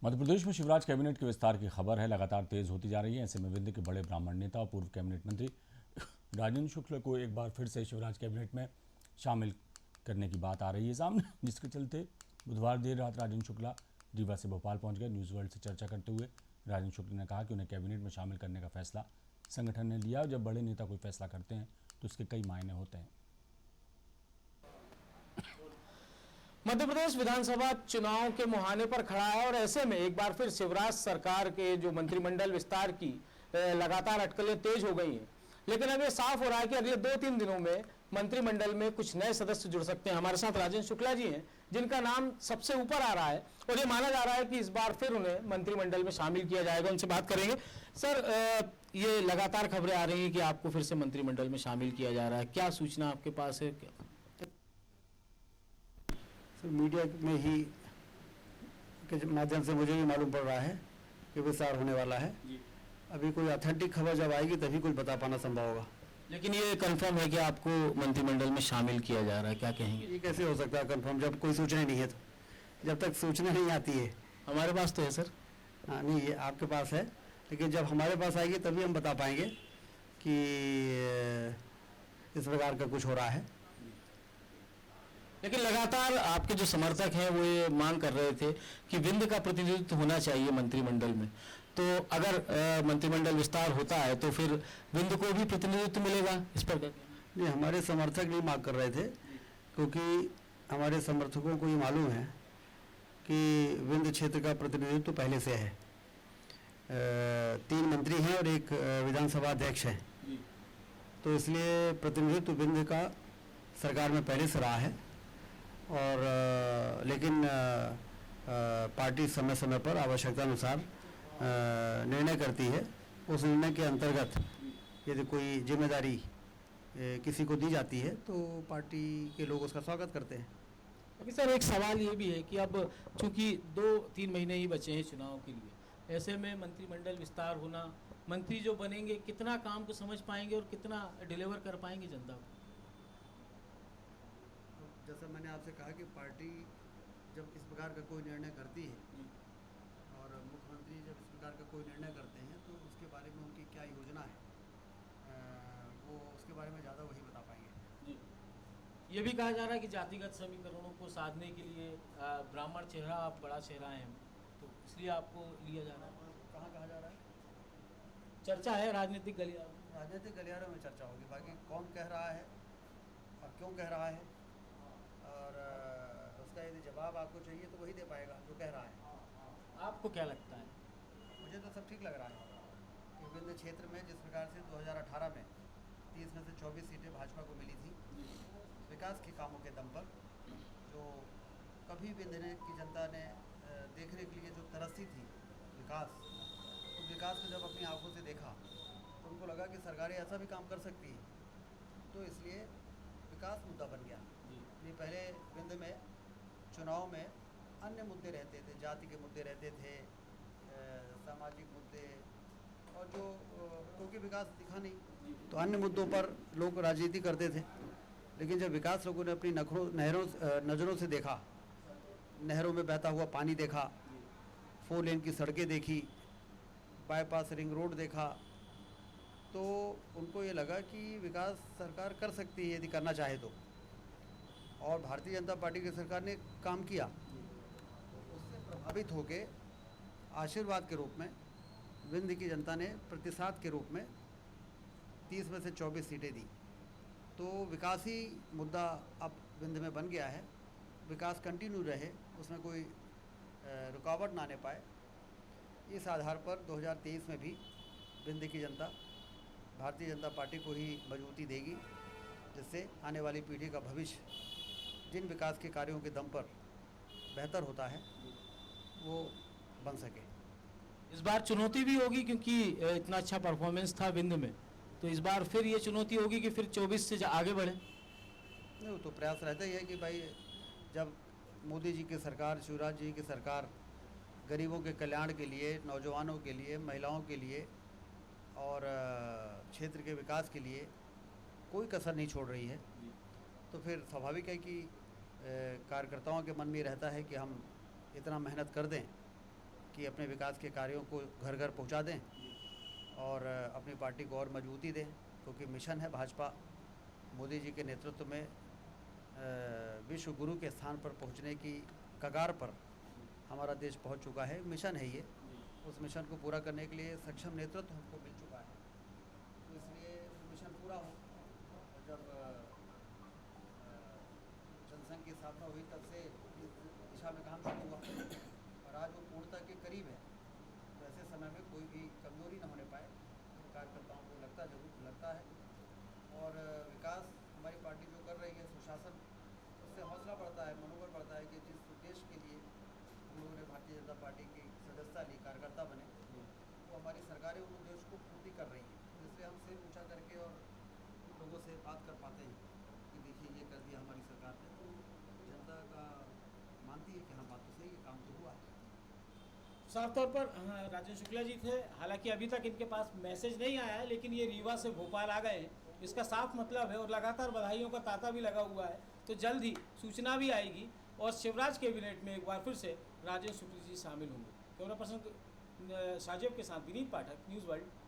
मध्य प्रदेश में शिवराज कैबिनेट के विस्तार की खबर है, लगातार तेज होती जा रही है। ऐसे में विंध्य के बड़े ब्राह्मण नेता और पूर्व कैबिनेट मंत्री राजेंद्र शुक्ल को एक बार फिर से शिवराज कैबिनेट में शामिल करने की बात आ रही है सामने, जिसके चलते बुधवार देर रात राजेंद्र शुक्ला रीवा से भोपाल पहुंच गए। न्यूज़ वर्ल्ड से चर्चा करते हुए राजेंद्र शुक्ल ने कहा कि उन्हें कैबिनेट में शामिल करने का फैसला संगठन ने लिया और जब बड़े नेता कोई फैसला करते हैं तो उसके कई मायने होते हैं। मध्य प्रदेश विधानसभा चुनाव के मुहाने पर खड़ा है और ऐसे में एक बार फिर शिवराज सरकार के जो मंत्रिमंडल विस्तार की लगातार अटकलें तेज हो गई हैं। लेकिन अब ये साफ हो रहा है कि अगले 2-3 दिनों में मंत्रिमंडल में कुछ नए सदस्य जुड़ सकते हैं। हमारे साथ राजेंद्र शुक्ला जी हैं, जिनका नाम सबसे ऊपर आ रहा है और ये माना जा रहा है कि इस बार फिर उन्हें मंत्रिमंडल में शामिल किया जाएगा। उनसे बात करेंगे। सर, ये लगातार खबरें आ रही हैं कि आपको फिर से मंत्रिमंडल में शामिल किया जा रहा है, क्या सूचना आपके पास है? मीडिया में ही के माध्यम से मुझे भी मालूम पड़ रहा है कि विस्तार होने वाला है। अभी कोई ऑथेंटिक खबर जब आएगी तभी कुछ बता पाना संभव होगा। लेकिन ये कंफर्म है कि आपको मंत्रिमंडल में शामिल किया जा रहा है, क्या कहेंगे? ये कैसे हो सकता है कंफर्म, जब कोई सूचना नहीं है तो? जब तक सूचना नहीं आती है। हमारे पास तो है सर। हाँ, नहीं, ये आपके पास है, लेकिन जब हमारे पास आएगी तभी हम बता पाएंगे कि इस प्रकार का कुछ हो रहा है। लेकिन लगातार आपके जो समर्थक हैं वो ये मांग कर रहे थे कि विंध्य का प्रतिनिधित्व होना चाहिए मंत्रिमंडल में। तो अगर मंत्रिमंडल विस्तार होता है तो फिर विंध्य को भी प्रतिनिधित्व मिलेगा, इस पर? नहीं, हमारे समर्थक नहीं मांग कर रहे थे, क्योंकि हमारे समर्थकों को ये मालूम है कि विंध्य क्षेत्र का प्रतिनिधित्व तो पहले से है। 3 मंत्री हैं और 1 विधानसभा अध्यक्ष हैं, तो इसलिए प्रतिनिधित्व विंध्य का सरकार में पहले से रहा है। और लेकिन पार्टी समय समय पर आवश्यकता अनुसार निर्णय करती है। उस निर्णय के अंतर्गत यदि कोई जिम्मेदारी किसी को दी जाती है तो पार्टी के लोग उसका स्वागत करते हैं। अभी सर, एक सवाल ये भी है कि अब चूंकि 2-3 महीने ही बचे हैं चुनाव के लिए, ऐसे में मंत्रिमंडल विस्तार होना, मंत्री जो बनेंगे कितना काम को समझ पाएंगे और कितना डिलीवर कर पाएंगे जनता को? जैसा मैंने आपसे कहा कि पार्टी जब इस प्रकार का कोई निर्णय करती है और मुख्यमंत्री जब इस प्रकार का कोई निर्णय करते हैं तो उसके बारे में उनकी क्या योजना है, वो उसके बारे में ज़्यादा वही बता पाएंगे। जी, ये भी कहा जा रहा है कि जातिगत समीकरणों को साधने के लिए ब्राह्मण चेहरा, आप बड़ा चेहरा हैं, तो इसलिए आपको लिया जा रहा है। कहाँ कहा जा रहा है? चर्चा है राजनीतिक गलियारों में। राजनीतिक गलियारों में चर्चा होगी, बाकी कौन कह रहा है और क्यों कह रहा है और उसका यदि जवाब आपको चाहिए तो वही दे पाएगा जो कह रहा है। आपको क्या लगता है? मुझे तो सब ठीक लग रहा है कि विंध्य क्षेत्र में जिस प्रकार से 2018 में 30 में से 24 सीटें भाजपा को मिली थी, विकास के कामों के दम पर, जो कभी विंध्य की जनता ने देखने के लिए जो तरसती थी विकास, उस विकास को जब अपनी आंखों से देखा तो उनको लगा कि सरकारें ऐसा भी काम कर सकती है, तो इसलिए विकास मुद्दा बन गया। नहीं, पहले विंध्य में चुनाव में अन्य मुद्दे रहते थे, जाति के मुद्दे रहते थे, सामाजिक मुद्दे, और जो क्योंकि विकास दिखा नहीं तो अन्य मुद्दों पर लोग राजनीति करते थे। लेकिन जब विकास लोगों ने अपनी नज़रों से देखा, नहरों में बहता हुआ पानी देखा, 4 लेन की सड़कें देखी, बाईपास रिंग रोड देखा, तो उनको ये लगा कि विकास सरकार कर सकती है यदि करना चाहे तो। और भारतीय जनता पार्टी की सरकार ने काम किया, उससे प्रभावित होकर आशीर्वाद के रूप में विंध्य की जनता ने प्रतिसाद के रूप में 30 में से 24 सीटें दी। तो विकास ही मुद्दा अब विंध्य में बन गया है। विकास कंटिन्यू रहे, उसमें कोई रुकावट ना आने पाए, इस आधार पर 2023 में भी विंध्य की जनता भारतीय जनता पार्टी को ही मजबूती देगी, जिससे आने वाली पीढ़ी का भविष्य जिन विकास के कार्यों के दम पर बेहतर होता है वो बन सके। इस बार चुनौती भी होगी क्योंकि इतना अच्छा परफॉर्मेंस था विंध्य में, तो इस बार फिर ये चुनौती होगी कि फिर 24 से आगे बढ़े। नहीं, तो प्रयास रहता ही है कि भाई जब मोदी जी की सरकार, शिवराज जी की सरकार गरीबों के कल्याण के लिए, नौजवानों के लिए, महिलाओं के लिए और क्षेत्र के विकास के लिए कोई कसर नहीं छोड़ रही है, तो फिर स्वाभाविक है कि कार्यकर्ताओं के मन में रहता है कि हम इतना मेहनत कर दें कि अपने विकास के कार्यों को घर घर पहुंचा दें और अपनी पार्टी को और मजबूती दें, क्योंकि मिशन है भाजपा मोदी जी के नेतृत्व में विश्व गुरु के स्थान पर पहुंचने की कगार पर हमारा देश पहुंच चुका है। मिशन है ये, उस मिशन को पूरा करने के लिए सक्षम नेतृत्व हमको मिल चुका है। तो इसलिए वो मिशन पूरा हो। और जब जनसंघ की स्थापना हुई तब से इस दिशा में काम शुरू हुआ और आज वो पूर्णता के करीब है। तो ऐसे समय में कोई भी कमजोरी न होने पाए, कार्यकर्ताओं को लगता है और विकास हमारी पार्टी जो कर रही है, सुशासन, उससे हौसला बढ़ता है, मनोबल बढ़ता है कि जिस उद्देश्य के लिए हम लोगों ने भारतीय जनता पार्टी की सदस्यता ली, कार्यकर्ता बने, तो हमारी सरकारें उन उद्देश्य को पूर्ति कर रही हैं। तो इसलिए हम सिर ऊँचा करके और लोगों से बात कर पाते हैं कि देखिए ये कर दिया हमारी सरकार ने, तो जनता का मानती है कि हाँ बात तो सही है, काम तो हुआ है। साफ तौर पर राजेंद्र शुक्ला जी थे, हालांकि अभी तक इनके पास मैसेज नहीं आया है, लेकिन ये रीवा से भोपाल आ गए हैं, इसका साफ मतलब है और लगातार बधाइयों का तांता भी लगा हुआ है। तो जल्द ही सूचना भी आएगी और शिवराज कैबिनेट में एक बार फिर से राजेंद्र शुक्ला जी शामिल होंगे। कैमरा पर्सन साजिब के साथ विनीत पाठक, न्यूज़ वर्ल्ड।